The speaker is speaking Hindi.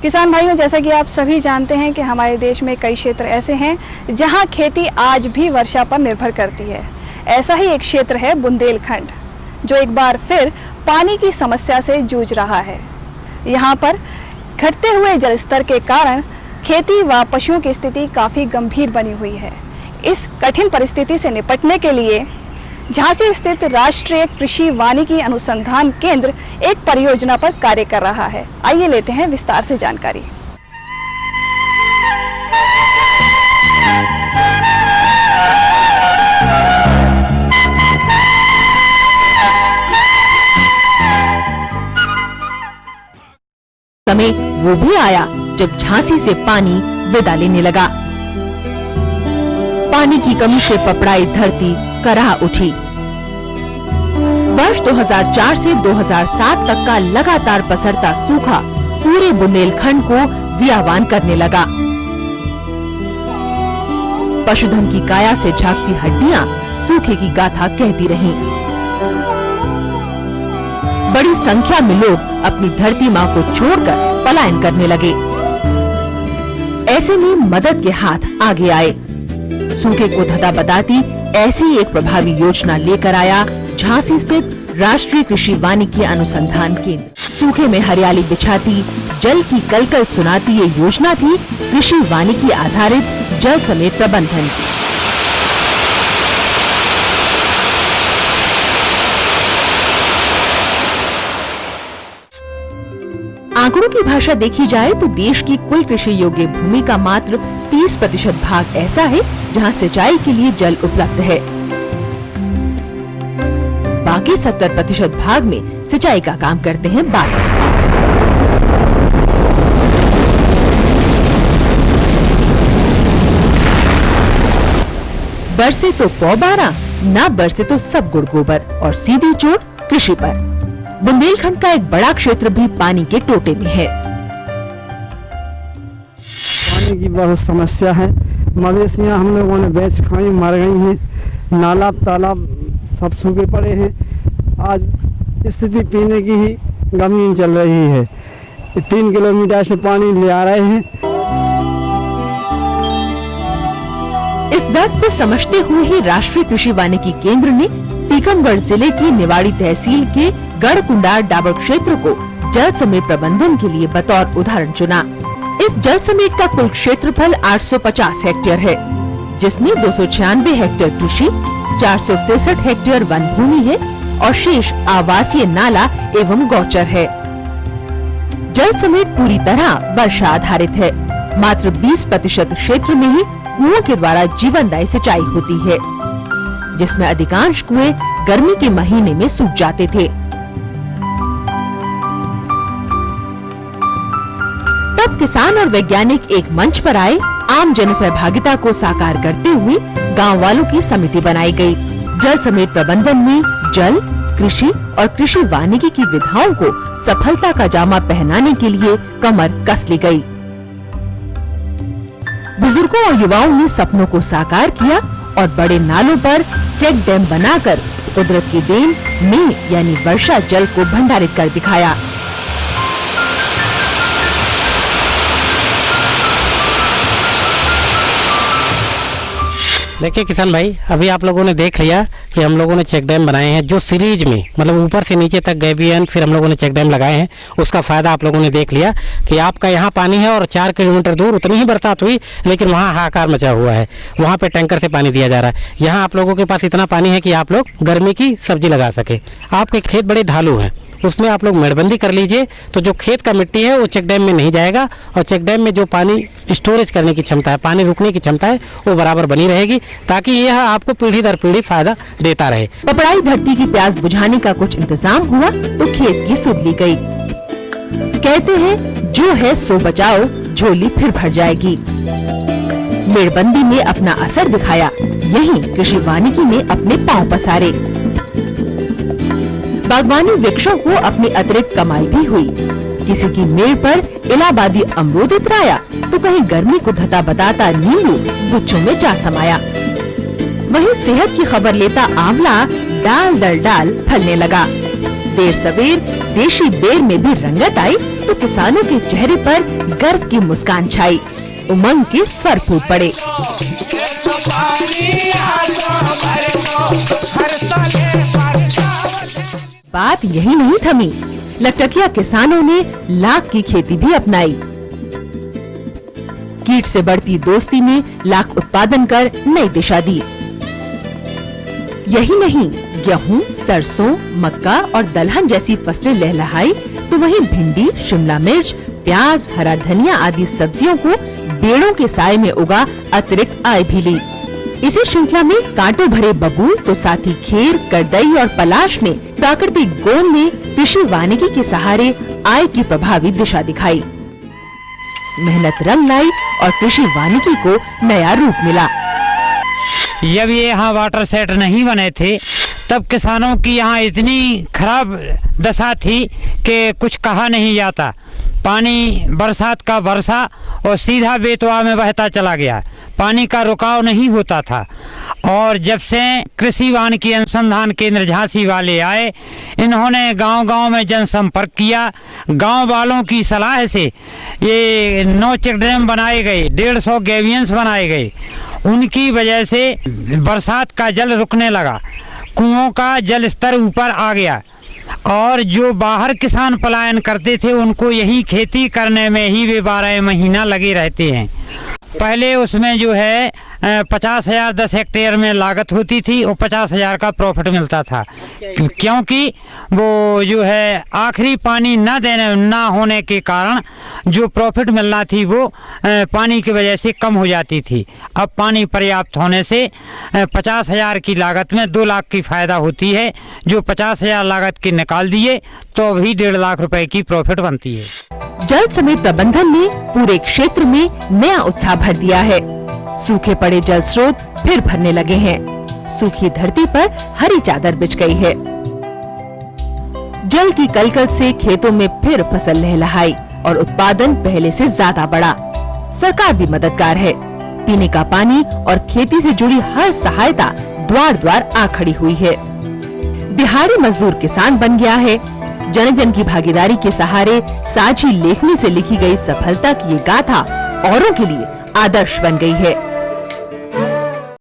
किसान भाइयों, जैसा कि आप सभी जानते हैं कि हमारे देश में कई क्षेत्र ऐसे हैं जहां खेती आज भी वर्षा पर निर्भर करती है। ऐसा ही एक क्षेत्र है बुंदेलखंड, जो एक बार फिर पानी की समस्या से जूझ रहा है। यहां पर घटते हुए जल स्तर के कारण खेती व पशुओं की स्थिति काफ़ी गंभीर बनी हुई है। इस कठिन परिस्थिति से निपटने के लिए झांसी स्थित राष्ट्रीय कृषि वानिकी अनुसंधान केंद्र एक परियोजना पर कार्य कर रहा है। आइए लेते हैं विस्तार से जानकारी। समय वो भी आया जब झांसी से पानी विदा लेने लगा। पानी की कमी से पपड़ाई धरती कराह उठी। वर्ष 2004 से 2007 तक का लगातार पसरता सूखा पूरे बुंदेलखंड को वियावान करने लगा। पशुधन की काया से झांकती हड्डियां सूखे की गाथा कहती रहीं। बड़ी संख्या में लोग अपनी धरती माँ को छोड़कर पलायन करने लगे। ऐसे में मदद के हाथ आगे आए। सूखे को धता बताती ऐसी एक प्रभावी योजना लेकर आया झांसी स्थित राष्ट्रीय कृषि वानिकी अनुसंधान केंद्र। सूखे में हरियाली बिछाती, जल की कलकल सुनाती ये योजना थी कृषि वानिकी आधारित जल समेत प्रबंधन। आंकड़ों की भाषा देखी जाए तो देश की कुल कृषि योग्य भूमि का मात्र 30% भाग ऐसा है जहां सिंचाई के लिए जल उपलब्ध है। बाकी 70% भाग में सिंचाई का काम करते हैं बाढ़। बरसे तो पौ बारा, ना बरसे तो सब गुड़ गोबर और सीधी चोट कृषि पर। बुंदेलखंड का एक बड़ा क्षेत्र भी पानी के टोटे में है। पानी की बहुत समस्या है। मवेशियां हम लोगों ने बेच खाई, मर गई हैं। नाला तालाब सब सूखे पड़े हैं। आज स्थिति पीने की ही गमी चल रही है। 3 किलोमीटर से पानी ले आ रहे हैं। इस दर्द को समझते हुए ही राष्ट्रीय कृषि वानिकी केंद्र ने टीकमगढ़ जिले की निवाड़ी तहसील के गढ़कुंडार डाबर क्षेत्र को जल समेत प्रबंधन के लिए बतौर उदाहरण चुना। इस जल समेत का कुल क्षेत्रफल 850 हेक्टेयर है, जिसमें 296 हेक्टेयर कृषि, 463 हेक्टेयर वन भूमि है और शेष आवासीय नाला एवं गौचर है। जल समेत पूरी तरह वर्षा आधारित है। मात्र 20% क्षेत्र में ही कुओं के द्वारा जीवनदायी सिंचाई होती है, जिसमें अधिकांश कुएं गर्मी के महीने में सूख जाते थे। तब किसान और वैज्ञानिक एक मंच पर आए। आम जन सहभागिता को साकार करते हुए गांव वालों की समिति बनाई गई। जल समेत प्रबंधन में जल, कृषि और कृषि वानिकी की विधाओं को सफलता का जामा पहनाने के लिए कमर कस ली गई। बुजुर्गों और युवाओं ने सपनों को साकार किया और बड़े नालों पर चेक डैम बनाकर कुदरत की देन में यानी वर्षा जल को भंडारित कर दिखाया। देखिए किसान भाई, अभी आप लोगों ने देख लिया कि हम लोगों ने चेक डैम बनाए हैं जो सीरीज में मतलब ऊपर से नीचे तक गए भी हैं। फिर हम लोगों ने चेक डैम लगाए हैं। उसका फायदा आप लोगों ने देख लिया कि आपका यहाँ पानी है और 4 किलोमीटर दूर उतनी ही बरसात हुई, लेकिन वहाँ हाहाकार मचा हुआ है। वहाँ पे टैंकर से पानी दिया जा रहा है। यहाँ आप लोगों के पास इतना पानी है कि आप लोग गर्मी की सब्जी लगा सके। आपके खेत बड़े ढालू हैं, उसमें आप लोग मेड़बंदी कर लीजिए तो जो खेत का मिट्टी है वो चेक डैम में नहीं जाएगा और चेक डैम में जो पानी स्टोरेज करने की क्षमता है, पानी रुकने की क्षमता है, वो बराबर बनी रहेगी ताकि यह आपको पीढ़ी दर पीढ़ी फायदा देता रहे। पपड़ाई धरती की प्यास बुझाने का कुछ इंतजाम हुआ तो खेत की सुध ली गई। कहते हैं जो है सो बचाओ, झोली फिर भर जाएगी। मेड़बंदी में अपना असर दिखाया, यही कृषि वानिकी ने अपने पांव पसारे। बागवानी वृक्षों को अपनी अतिरिक्त कमाई भी हुई। किसी की मेड़ पर इलाहाबादी अमरूद इतराया तो कहीं गर्मी को धता बताता नींबू गुच्छों में जा समाया। वहीं सेहत की खबर लेता आंवला डाल दर डाल फलने लगा। देर सवेर देशी बेर में भी रंगत आई तो तो किसानों के चेहरे पर गर्व की मुस्कान छाई, उमंग के स्वर फूट पड़े। बात यही नहीं थमी, लखटकिया किसानों ने लाख की खेती भी अपनाई। कीट से बढ़ती दोस्ती में लाख उत्पादन कर नई दिशा दी। यही नहीं, गेहूं, सरसों, मक्का और दलहन जैसी फसलें लहलहाई तो वहीं भिंडी, शिमला मिर्च, प्याज, हरा धनिया आदि सब्जियों को पेड़ों के साए में उगा अतिरिक्त आय भी ली। इसी श्रृंखला में कांटों भरे बबूल तो साथ ही घेर, करदई और पलाश ने प्राकृतिक गोंद में कृषि वानिकी के सहारे आय की प्रभावी दिशा दिखाई। मेहनत रंग लाई और कृषि वानिकी को नया रूप मिला। जब ये यहाँ वाटर सेट नहीं बने थे तब किसानों की यहाँ इतनी खराब दशा थी कि कुछ कहा नहीं जाता। पानी बरसात का बरसा और सीधा बेतवा में बहता चला गया, पानी का रुकाव नहीं होता था। और जब से कृषि वानिकी अनुसंधान केंद्र झांसी वाले आए, इन्होंने गांव-गांव में जनसंपर्क किया। गांव वालों की सलाह से ये 9 चेक डैम बनाए गए, 150 गैबियंस बनाए गए। उनकी वजह से बरसात का जल रुकने लगा, कुओं का जल स्तर ऊपर आ गया और जो बाहर किसान पलायन करते थे उनको यही खेती करने में ही वे 12 महीना लगे रहते हैं। पहले उसमें जो है 50,000 10 हेक्टेयर में लागत होती थी और 50,000 का प्रॉफिट मिलता था, क्योंकि वो जो है आखिरी पानी ना होने के कारण जो प्रॉफिट मिलना थी वो पानी की वजह से कम हो जाती थी। अब पानी पर्याप्त होने से 50,000 की लागत में 2 लाख की फायदा होती है। जो 50,000 लागत की निकाल दिए तो अभी 1.5 लाख रुपए की प्रॉफिट बनती है। जल समय प्रबंधन ने पूरे क्षेत्र में नया उत्साह भर दिया है। सूखे पड़े जल स्रोत फिर भरने लगे हैं, सूखी धरती पर हरी चादर बिछ गई है। जल की कलकल से खेतों में फिर फसल लहलहाई और उत्पादन पहले से ज्यादा बढ़ा। सरकार भी मददगार है, पीने का पानी और खेती से जुड़ी हर सहायता द्वार द्वार आ खड़ी हुई है। दिहाड़ी मजदूर किसान बन गया है। जन जन की भागीदारी के सहारे साझी लेखनी से लिखी गई सफलता की ये गाथा औरों के लिए आदर्श बन गई है।